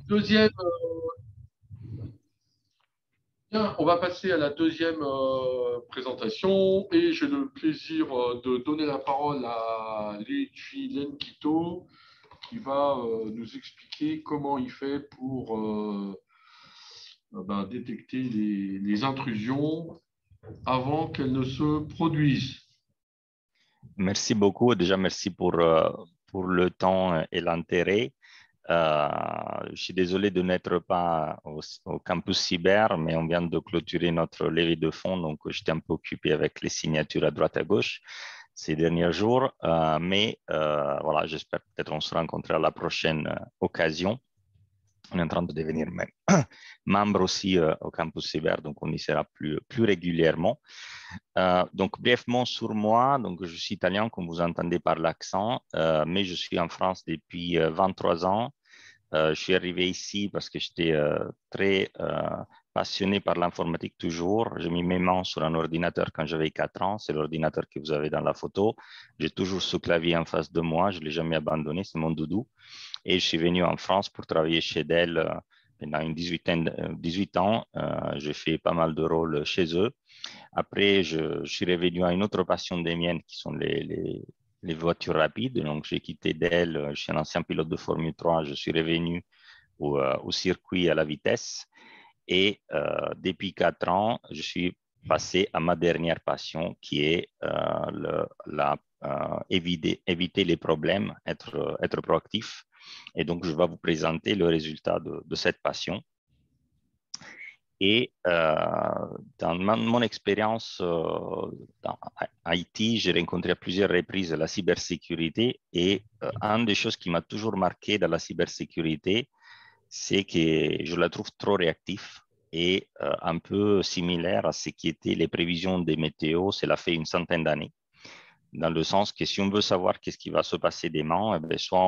Deuxième, bien, on va passer à la deuxième présentation et j'ai le plaisir de donner la parole à Luigi Lenkito qui va nous expliquer comment il fait pour détecter les intrusions avant qu'elles ne se produisent. Merci beaucoup. Déjà, merci pour le temps et l'intérêt. Je suis désolé de n'être pas au campus cyber, mais on vient de clôturer notre levée de fonds, donc j'étais un peu occupé avec les signatures à droite à gauche ces derniers jours. Mais voilà, j'espère peut-être on se rencontrer à la prochaine occasion. On est en train de devenir même membre aussi au campus cyber, donc on y sera plus régulièrement. Donc, brièvement sur moi, donc, je suis italien, comme vous entendez par l'accent, mais je suis en France depuis 23 ans. Je suis arrivé ici parce que j'étais très passionné par l'informatique toujours. J'ai mis mes mains sur un ordinateur quand j'avais 4 ans. C'est l'ordinateur que vous avez dans la photo. J'ai toujours ce clavier en face de moi. Je ne l'ai jamais abandonné. C'est mon doudou. Et je suis venu en France pour travailler chez Dell pendant 18 ans. J'ai fait pas mal de rôles chez eux. Après, je suis revenu à une autre passion des miennes qui sont les voitures rapides. Donc, j'ai quitté Dell. Je suis un ancien pilote de Formule 3. Je suis revenu au circuit à la vitesse. Et depuis 4 ans, je suis passé à ma dernière passion qui est éviter les problèmes, être proactif. Et donc, je vais vous présenter le résultat de cette passion. Et dans mon expérience dans IT, j'ai rencontré à plusieurs reprises la cybersécurité et une des choses qui m'a toujours marqué dans la cybersécurité, c'est que je la trouve trop réactive et un peu similaire à ce qui étaient les prévisions des météos, cela fait une centaine d'années, dans le sens que si on veut savoir qu'est-ce qui va se passer demain, eh bien, soit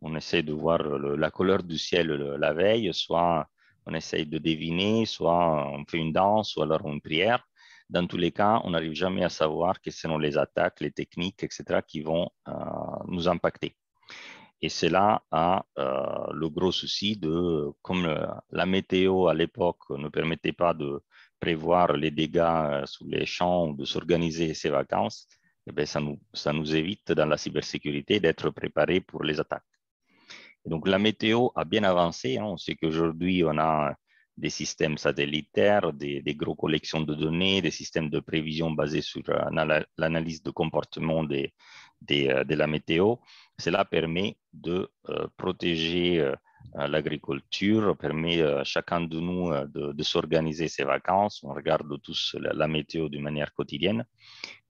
on essaie de voir la couleur du ciel la veille, soit on essaie de deviner, soit on fait une danse, ou alors une prière. Dans tous les cas, on n'arrive jamais à savoir quelles seront les attaques, les techniques, etc., qui vont nous impacter. Et cela a le gros souci comme la météo à l'époque ne permettait pas de prévoir les dégâts sous les champs ou de s'organiser ses vacances, eh bien, ça nous évite dans la cybersécurité d'être préparé pour les attaques. Et donc, la météo a bien avancé. On sait qu'aujourd'hui, on a des systèmes satellitaires, des grosses collections de données, des systèmes de prévision basés sur l'analyse de comportement de la météo. Cela permet de protéger l'agriculture, permet à chacun de nous de s'organiser ses vacances. On regarde tous la météo d'une manière quotidienne.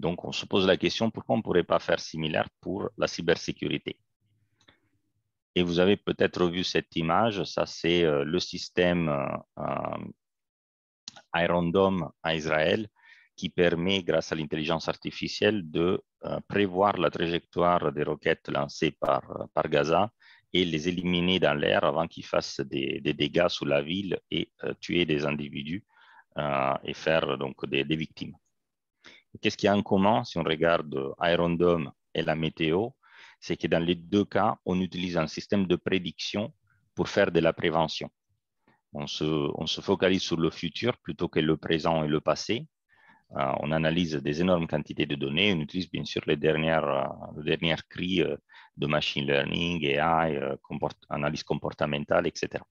Donc, on se pose la question pourquoi on ne pourrait pas faire similaire pour la cybersécurité. Et vous avez peut-être vu cette image, ça c'est le système Iron Dome à Israël qui permet, grâce à l'intelligence artificielle, de prévoir la trajectoire des roquettes lancées par Gaza et les éliminer dans l'air avant qu'ils fassent des dégâts sous la ville et tuer des individus et faire donc des victimes. Qu'est-ce qu'il y a en commun si on regarde Iron Dome et la météo? C'est que dans les deux cas, on utilise un système de prédiction pour faire de la prévention. On se focalise sur le futur plutôt que le présent et le passé. On analyse des énormes quantités de données. On utilise bien sûr les dernières cris de machine learning, AI, analyse comportementale, etc.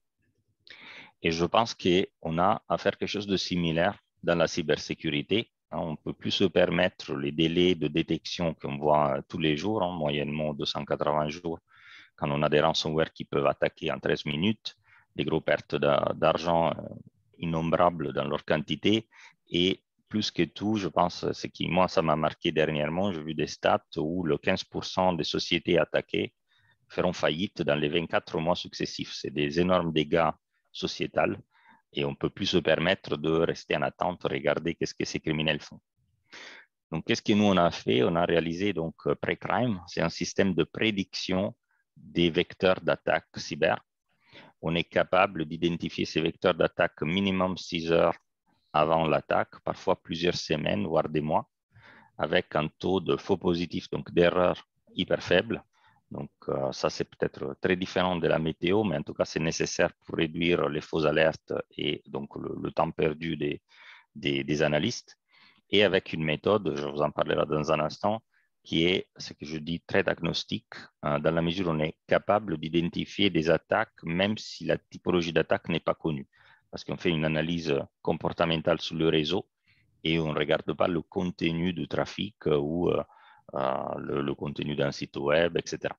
Et je pense qu'on a à faire quelque chose de similaire dans la cybersécurité. On ne peut plus se permettre les délais de détection qu'on voit tous les jours, moyennement 280 jours, quand on a des ransomware qui peuvent attaquer en 13 minutes, des grosses pertes d'argent innombrables dans leur quantité. Et plus que tout, je pense, ce qui, moi, ça m'a marqué dernièrement, j'ai vu des stats où le 15% des sociétés attaquées feront faillite dans les 24 mois successifs. C'est des énormes dégâts sociétaux et on ne peut plus se permettre de rester en attente, regarder qu'est-ce que ces criminels font. Donc, qu'est-ce que nous, on a fait? On a réalisé donc Precrime. C'est un système de prédiction des vecteurs d'attaque cyber. On est capable d'identifier ces vecteurs d'attaque minimum 6 heures avant l'attaque, parfois plusieurs semaines, voire des mois, avec un taux de faux positifs, donc d'erreurs hyper faible. Donc, ça, c'est peut-être très différent de la météo, mais en tout cas, c'est nécessaire pour réduire les fausses alertes et donc le temps perdu des analystes. Et avec une méthode, je vous en parlerai dans un instant, qui est ce que je dis très agnostique, dans la mesure où on est capable d'identifier des attaques, même si la typologie d'attaque n'est pas connue. Parce qu'on fait une analyse comportementale sur le réseau et on ne regarde pas le contenu du trafic ou le contenu d'un site web, etc.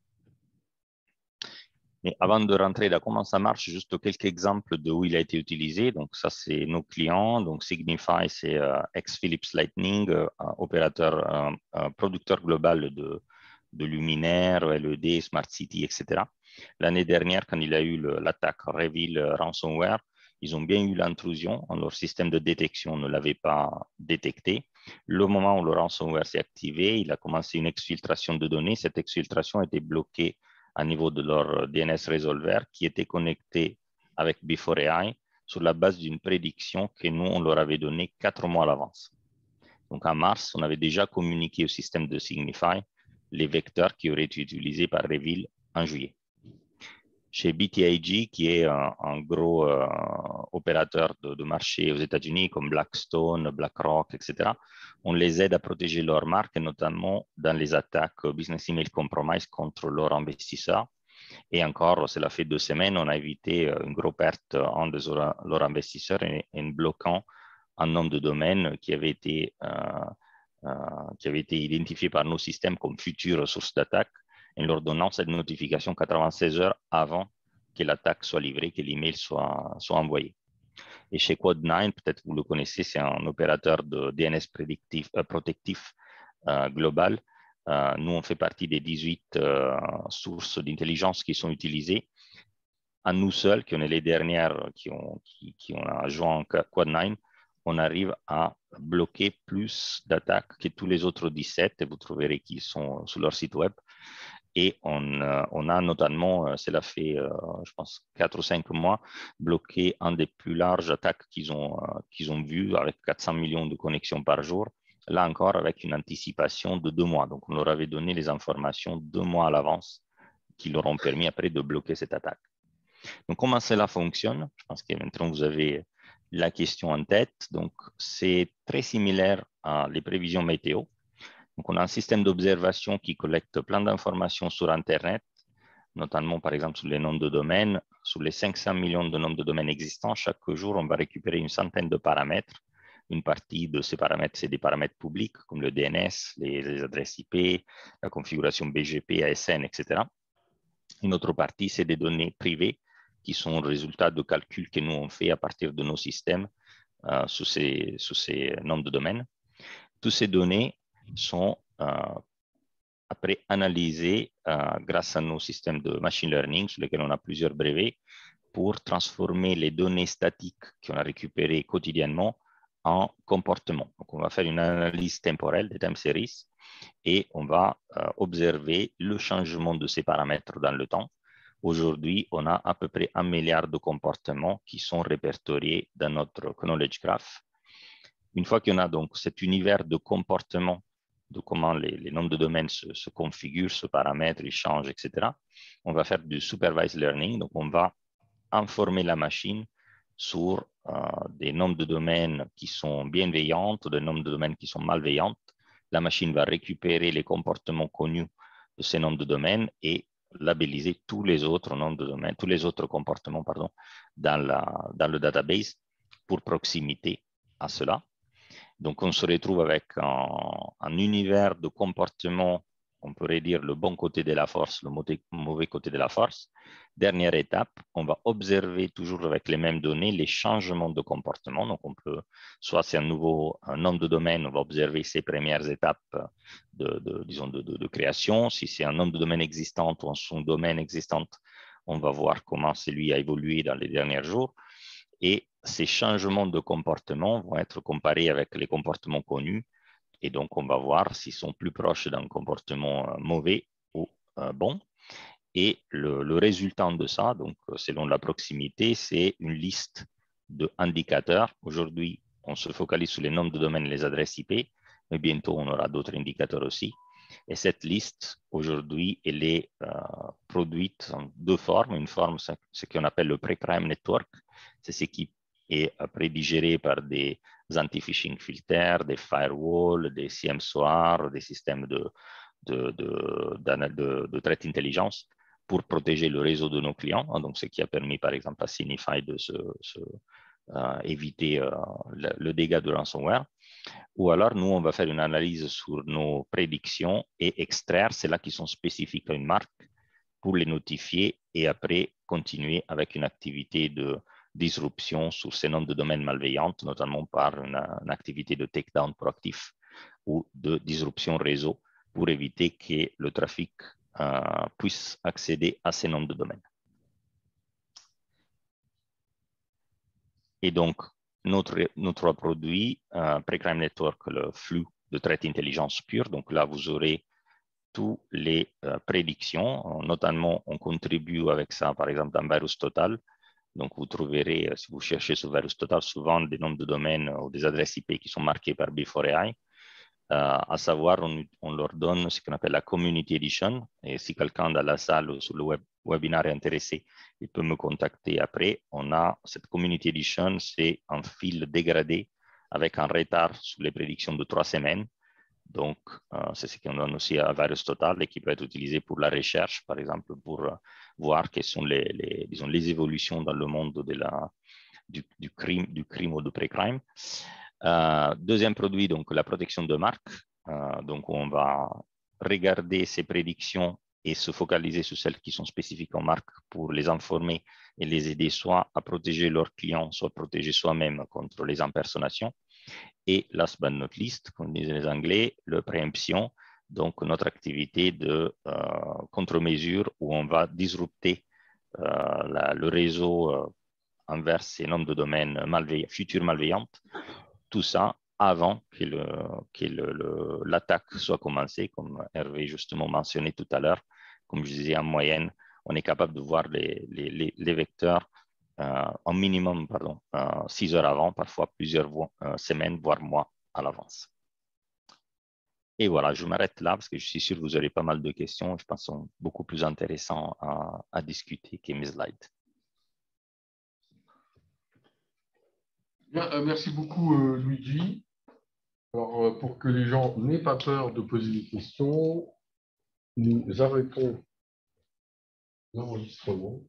Mais avant de rentrer dans comment ça marche, juste quelques exemples de où il a été utilisé. Donc, ça, c'est nos clients. Donc, Signify, c'est ex-Philips Lightning, opérateur, producteur global de luminaires, LED, Smart City, etc. L'année dernière, quand il a eu l'attaque Revil ransomware, ils ont bien eu l'intrusion. Leur système de détection ne l'avait pas détecté. Le moment où le ransomware s'est activé, il a commencé une exfiltration de données. Cette exfiltration était bloquée à niveau de leur DNS Resolver qui était connecté avec Before.ai sur la base d'une prédiction que nous, on leur avait donnée 4 mois à l'avance. Donc, en mars, on avait déjà communiqué au système de Signify les vecteurs qui auraient été utilisés par Revil en juillet. Chez BTIG, qui est un gros opérateur de marché aux États-Unis comme Blackstone, BlackRock, etc., on les aide à protéger leur marque, notamment dans les attaques Business Email Compromise contre leurs investisseurs. Et encore, cela fait 2 semaines, on a évité une grosse perte en de leurs investisseurs en bloquant un nombre de domaines qui avait été identifié par nos systèmes comme futures sources d'attaque, en leur donnant cette notification 96 heures avant que l'attaque soit livrée, que l'email soit envoyé. Et chez Code9, peut-être vous le connaissez, c'est un opérateur de DNS protectif global. Nous, on fait partie des 18 sources d'intelligence qui sont utilisées. À nous seuls, qui on est les dernières qui ont joint Code9, on arrive à bloquer plus d'attaques que tous les autres 17, et vous trouverez qu'ils sont sur leur site web. Et on a notamment, cela fait, je pense, 4 ou 5 mois, bloqué un des plus larges attaques qu'ils ont vues, avec 400 millions de connexions par jour. Là encore, avec une anticipation de 2 mois. Donc, on leur avait donné les informations 2 mois à l'avance qui leur ont permis après de bloquer cette attaque. Donc, comment cela fonctionne? Je pense que maintenant, vous avez la question en tête. Donc, c'est très similaire à les prévisions météo. Donc, on a un système d'observation qui collecte plein d'informations sur Internet, notamment, par exemple, sur les noms de domaine. Sur les 500 millions de noms de domaine existants, chaque jour, on va récupérer une centaine de paramètres. Une partie de ces paramètres, c'est des paramètres publics, comme le DNS, les adresses IP, la configuration BGP, ASN, etc. Une autre partie, c'est des données privées qui sont le résultat de calculs que nous, on fait à partir de nos systèmes sous ces noms de domaine. Toutes ces données sont après analysées grâce à nos systèmes de machine learning sur lesquels on a plusieurs brevets pour transformer les données statiques qu'on a récupérées quotidiennement en comportement. Donc, on va faire une analyse temporelle des time series et on va observer le changement de ces paramètres dans le temps. Aujourd'hui, on a à peu près 1 milliard de comportements qui sont répertoriés dans notre Knowledge Graph. Une fois qu'on a donc cet univers de comportement, de comment les noms de domaines se configurent, se paramètrent, ils changent, etc., on va faire du supervised learning. Donc, on va informer la machine sur des noms de domaines qui sont bienveillantes ou des noms de domaines qui sont malveillantes. La machine va récupérer les comportements connus de ces noms de domaines et labelliser tous les autres noms de domaine, tous les autres comportements, pardon, dans le database pour proximité à cela. Donc, on se retrouve avec un univers de comportement, on pourrait dire le bon côté de la force, le mauvais côté de la force. Dernière étape, on va observer toujours avec les mêmes données les changements de comportement. Donc, on peut, soit c'est un nom de domaine, on va observer ses premières étapes de création. Si c'est un nom de domaine existant ou son domaine existant, on va voir comment celui a évolué dans les derniers jours. Et ces changements de comportement vont être comparés avec les comportements connus. Et donc, on va voir s'ils sont plus proches d'un comportement mauvais ou bon. Et le résultat de ça, donc selon la proximité, c'est une liste d'indicateurs. Aujourd'hui, on se focalise sur les noms de domaine et les adresses IP, mais bientôt, on aura d'autres indicateurs aussi. Et cette liste, aujourd'hui, elle est produite en deux formes. Une forme, c'est ce qu'on appelle le pre-crime network. C'est ce qui est après digéré par des anti-phishing filters, des firewalls, des CMSOAR, des systèmes de traite d'intelligence pour protéger le réseau de nos clients. Donc, ce qui a permis, par exemple, à Signify de éviter le dégât de ransomware. Ou alors, nous, on va faire une analyse sur nos prédictions et extraire celles qui sont spécifiques à une marque pour les notifier et après continuer avec une activité de disruption sur ces noms de domaines malveillantes, notamment par une activité de takedown proactif ou de disruption réseau pour éviter que le trafic puisse accéder à ces noms de domaines. Et donc, notre produit, Pre-Crime Network, le flux de traite intelligence pure. Donc là, vous aurez toutes les prédictions. Notamment, on contribue avec ça, par exemple, dans Virus Total. Donc, vous trouverez, si vous cherchez sur Virus Total, souvent des noms de domaine ou des adresses IP qui sont marquées par Before.ai. À savoir, on leur donne ce qu'on appelle la Community Edition. Et si quelqu'un dans la salle ou sur le webinaire est intéressé, il peut me contacter après. On a cette Community Edition, c'est un fil dégradé avec un retard sur les prédictions de 3 semaines. Donc, c'est ce qu'on donne aussi à Virus Total et qui peut être utilisé pour la recherche, par exemple, pour voir quelles sont les évolutions dans le monde du crime ou du pré-crime. Deuxième produit, donc la protection de marque. Donc, on va regarder ces prédictions et se focaliser sur celles qui sont spécifiques aux marques pour les informer et les aider soit à protéger leurs clients, soit à protéger soi-même contre les impersonations. Et last but not least, comme disaient les Anglais, le préemption, donc notre activité de contre-mesure où on va disrupter le réseau envers ces noms de domaines futurs malveillantes. Tout ça avant que l'attaque soit commencée, comme Hervé justement mentionné tout à l'heure. Comme je disais, en moyenne, on est capable de voir les vecteurs en minimum 6 heures avant, parfois plusieurs semaines, voire mois à l'avance. Et voilà, je m'arrête là parce que je suis sûr que vous aurez pas mal de questions. Je pense qu'ils sont beaucoup plus intéressants à discuter que mes slides. Bien, merci beaucoup, Luigi. Alors, pour que les gens n'aient pas peur de poser des questions, nous arrêtons l'enregistrement.